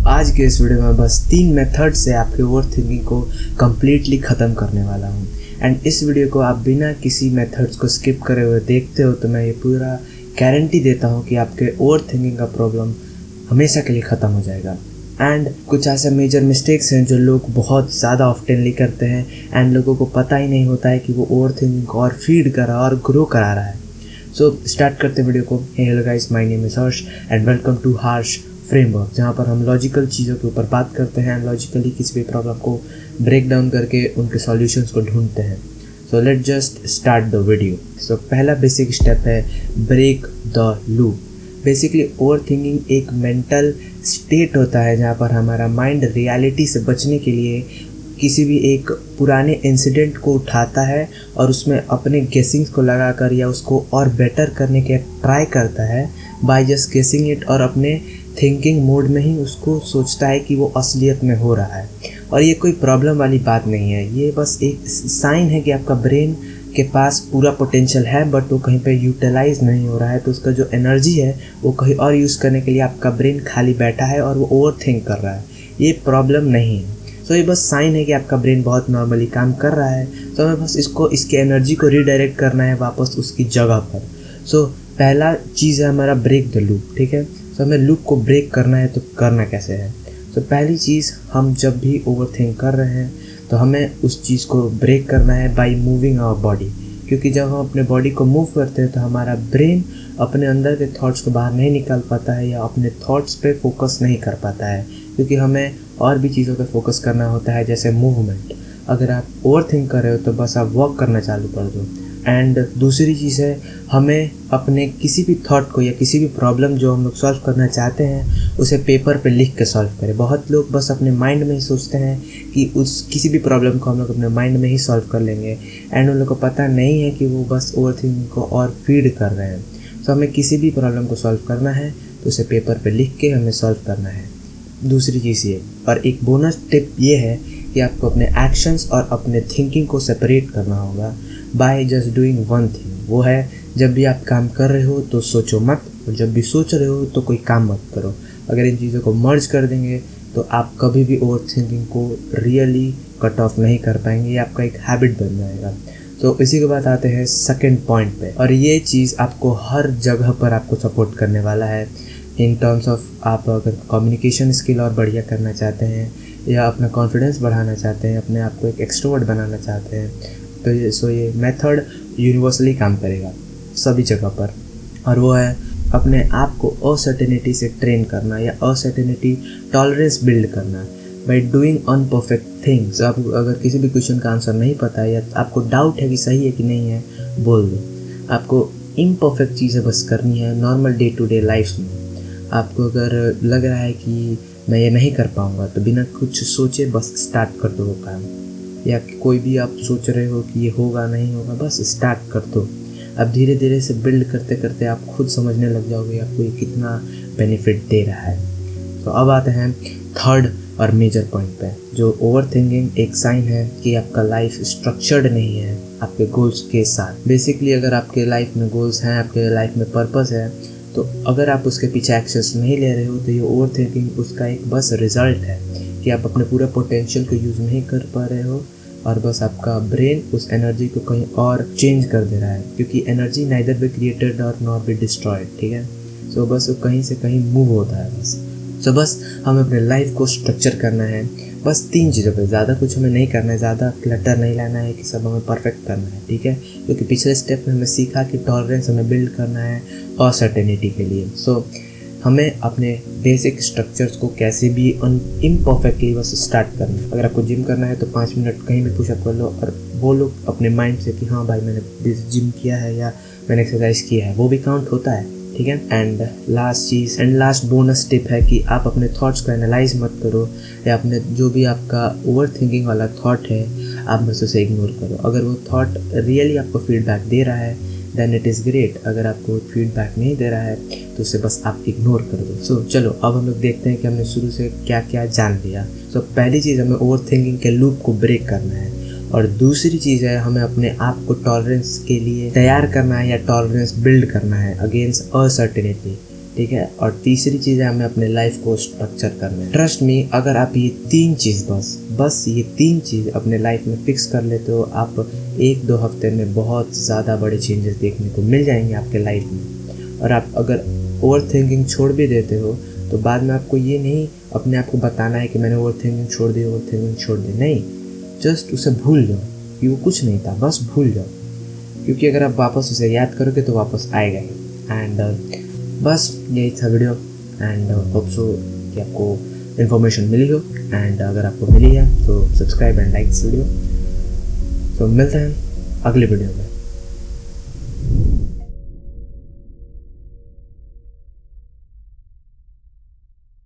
आज के इस वीडियो में बस 3 मेथड से आपके ओवर थिंकिंग को कम्प्लीटली ख़त्म करने वाला हूँ। एंड इस वीडियो को आप बिना किसी मेथड्स को स्किप करे हुए देखते हो तो मैं ये पूरा गारंटी देता हूँ कि आपके ओवर थिंकिंग का प्रॉब्लम हमेशा के लिए ख़त्म हो जाएगा। एंड कुछ ऐसे मेजर मिस्टेक्स हैं जो लोग बहुत ज़्यादा ऑफ्टेनली करते हैं एंड लोगों को पता ही नहीं होता है कि वो ओवर थिंकिंग को और फीड कर रहा है और ग्रो करा रहा है। सो स्टार्ट करते वीडियो को। Hello guys, my name is Harsh and welcome to Harsh framework, जहाँ पर हम लॉजिकल चीज़ों के ऊपर बात करते हैं, लॉजिकली किसी भी प्रॉब्लम को ब्रेक डाउन करके उनके सॉल्यूशंस को ढूंढते हैं। So let just start the video. So पहला बेसिक स्टेप है break the loop. Basically overthinking एक मेंटल स्टेट होता है जहाँ पर हमारा माइंड रियलिटी से बचने के लिए किसी भी एक पुराने इंसिडेंट को उठाता है और उसमें अपने गेसिंग्स को लगाकर या उसको और बेटर करने के ट्राई करता है बाय जस्ट गेसिंग इट, और अपने थिंकिंग मोड में ही उसको सोचता है कि वो असलियत में हो रहा है। और ये कोई प्रॉब्लम वाली बात नहीं है, ये बस एक साइन है कि आपका ब्रेन के पास पूरा पोटेंशियल है बट वो कहीं पे यूटिलाइज नहीं हो रहा है, तो उसका जो एनर्जी है वो कहीं और यूज़ करने के लिए आपका ब्रेन खाली बैठा है और वो ओवर थिंक कर रहा है। ये प्रॉब्लम नहीं है। तो ये बस साइन है कि आपका ब्रेन बहुत नॉर्मली काम कर रहा है, तो हमें बस इसकी एनर्जी को रीडायरेक्ट करना है वापस उसकी जगह पर। सो पहला चीज़ है हमारा ब्रेक द लूप। ठीक है, तो हमें लूप को ब्रेक करना है, तो करना कैसे है? तो पहली चीज़, हम जब भी ओवर थिंक कर रहे हैं तो हमें उस चीज़ को ब्रेक करना है बाय मूविंग आवर बॉडी। क्योंकि जब हम अपने बॉडी को मूव करते हैं तो हमारा ब्रेन अपने अंदर के थॉट्स को बाहर नहीं निकाल पाता है या अपने थॉट्स पे फोकस नहीं कर पाता है, क्योंकि हमें और भी चीज़ों पे फोकस करना होता है, जैसे मूवमेंट। अगर आप ओवर थिंक कर रहे हो तो बस आप वॉक करना चालू कर दो। एंड दूसरी चीज़ है, हमें अपने किसी भी थॉट को या किसी भी प्रॉब्लम जो हम लोग सॉल्व करना चाहते हैं उसे पेपर पे लिख के सॉल्व करें। बहुत लोग बस अपने माइंड में ही सोचते हैं कि उस किसी भी प्रॉब्लम को हम लोग अपने माइंड में ही सॉल्व कर लेंगे, एंड उन लोग को पता नहीं है कि वो बस ओवर थिंकिंग को और फीड कर रहे हैं। तो हमें किसी भी प्रॉब्लम को सॉल्व करना है तो उसे पेपर पे लिख के हमें सॉल्व करना है। दूसरी चीज़ ये, और एक बोनस टिप ये है कि आपको अपने एक्शंस और अपने थिंकिंग को सेपरेट करना होगा by just doing one thing. वो है, जब भी आप काम कर रहे हो तो सोचो मत, और जब भी सोच रहे हो तो कोई काम मत करो। अगर इन चीज़ों को मर्ज कर देंगे तो आप कभी भी ओवर थिंकिंग को रियली कट ऑफ नहीं कर पाएंगे, ये आपका एक हैबिट बन जाएगा। तो इसी के बाद आते हैं सेकंड पॉइंट पे, और ये चीज़ आपको हर जगह पर आपको सपोर्ट करने वाला है इन टर्म्स ऑफ, आप अगर कम्युनिकेशन स्किल और बढ़िया करना चाहते हैं या अपना कॉन्फिडेंस बढ़ाना चाहते हैं, अपने आप को एक एक्सट्रोवर्ट बनाना चाहते हैं, तो ये मेथड यूनिवर्सली काम करेगा सभी जगह पर। और वो है अपने आप को अनसर्टेनिटी से ट्रेन करना या अनसर्टेनिटी टॉलरेंस बिल्ड करना बाय डूइंग अनपरफेक्ट थिंग्स। आप अगर किसी भी क्वेश्चन का आंसर नहीं पता है या आपको डाउट है कि सही है कि नहीं है, बोल दो। आपको इम्परफेक्ट चीज़ें बस करनी है normal day to day life में। आपको अगर लग रहा है कि मैं ये नहीं कर पाऊँगा तो बिना कुछ सोचे बस स्टार्ट कर दो वो काम। या कोई भी आप सोच रहे हो कि ये होगा नहीं होगा, बस स्टार्ट कर दो। अब धीरे धीरे से बिल्ड करते करते आप खुद समझने लग जाओगे आपको ये कितना बेनिफिट दे रहा है। तो अब आते हैं थर्ड और मेजर पॉइंट पे, जो ओवर थिंकिंग एक साइन है कि आपका लाइफ स्ट्रक्चर्ड नहीं है आपके गोल्स के साथ। बेसिकली अगर आपके लाइफ में गोल्स हैं, आपके लाइफ में पर्पस है, तो अगर आप उसके पीछे एक्शंस नहीं ले रहे हो तो ये ओवर थिंकिंग उसका एक बस रिजल्ट है कि आप अपने पूरे पोटेंशियल को यूज़ नहीं कर पा रहे हो और बस आपका ब्रेन उस एनर्जी को कहीं और चेंज कर दे रहा है, क्योंकि एनर्जी नाइदर बी क्रिएटेड और नॉट बी डिस्ट्रॉयड। ठीक है, सो बस वो कहीं से कहीं मूव होता है बस। सो बस हमें अपने लाइफ को स्ट्रक्चर करना है बस 3 चीज़ों पे, ज़्यादा कुछ हमें नहीं करना है, ज़्यादा क्लटर नहीं लाना है कि सब हमें परफेक्ट करना है। ठीक है, क्योंकि पिछले स्टेप में हमें सीखा कि टॉलरेंस हमें बिल्ड करना है अनसर्टेनिटी के लिए। सो हमें अपने बेसिक स्ट्रक्चर्स को कैसे भी इम्परफेक्टली बस स्टार्ट करना है। अगर आपको जिम करना है तो 5 मिनट कहीं भी पुशअप कर लो और बोलो अपने माइंड से कि हाँ भाई मैंने जिम किया है या मैंने एक्सरसाइज किया है, वो भी काउंट होता है। ठीक है, and last cheese and last bonus tip है कि आप अपने थॉट्स को एनालाइज मत करो, या अपने जो भी आपका ओवर थिंकिंग वाला थॉट है आप बस उसे इग्नोर करो। अगर वो थॉट रियली आपको फीडबैक दे रहा है देन इट इज़ ग्रेट, अगर आपको फीडबैक नहीं दे रहा है तो उसे बस आप इग्नोर कर दो। सो चलो अब हम लोग देखते हैं कि हमने शुरू से क्या क्या जान लिया। सो पहली चीज़, हमें ओवर थिंकिंग के लूप को ब्रेक करना है, और दूसरी चीज़ है हमें अपने आप को टॉलरेंस के लिए तैयार करना है या टॉलरेंस बिल्ड करना है अगेंस्ट अनसर्टेनिटी। ठीक है। और तीसरी चीज़ है हमें अपने लाइफ को स्ट्रक्चर करना है। ट्रस्ट मी, अगर आप ये 3 चीज़ बस ये 3 चीज़ अपने लाइफ में फिक्स कर लेते हो, आप 1-2 हफ्ते में बहुत ज़्यादा बड़े चेंजेस देखने को मिल जाएंगे आपके लाइफ में। और आप अगर ओवर थिंकिंग छोड़ भी देते हो तो बाद में आपको ये नहीं अपने आप को बताना है कि मैंने ओवर थिंकिंग छोड़ दी, नहीं, जस्ट उसे भूल जाओ कि वो कुछ नहीं था, बस भूल जाओ, क्योंकि अगर आप वापस उसे याद करोगे तो वापस आएगा ही। एंड बस यही था वीडियो, एंड होप सो कि आपको इन्फॉर्मेशन मिली हो, एंड अगर आपको मिली है तो subscribe and like this video. तो मिलते हैं अगले वीडियो में।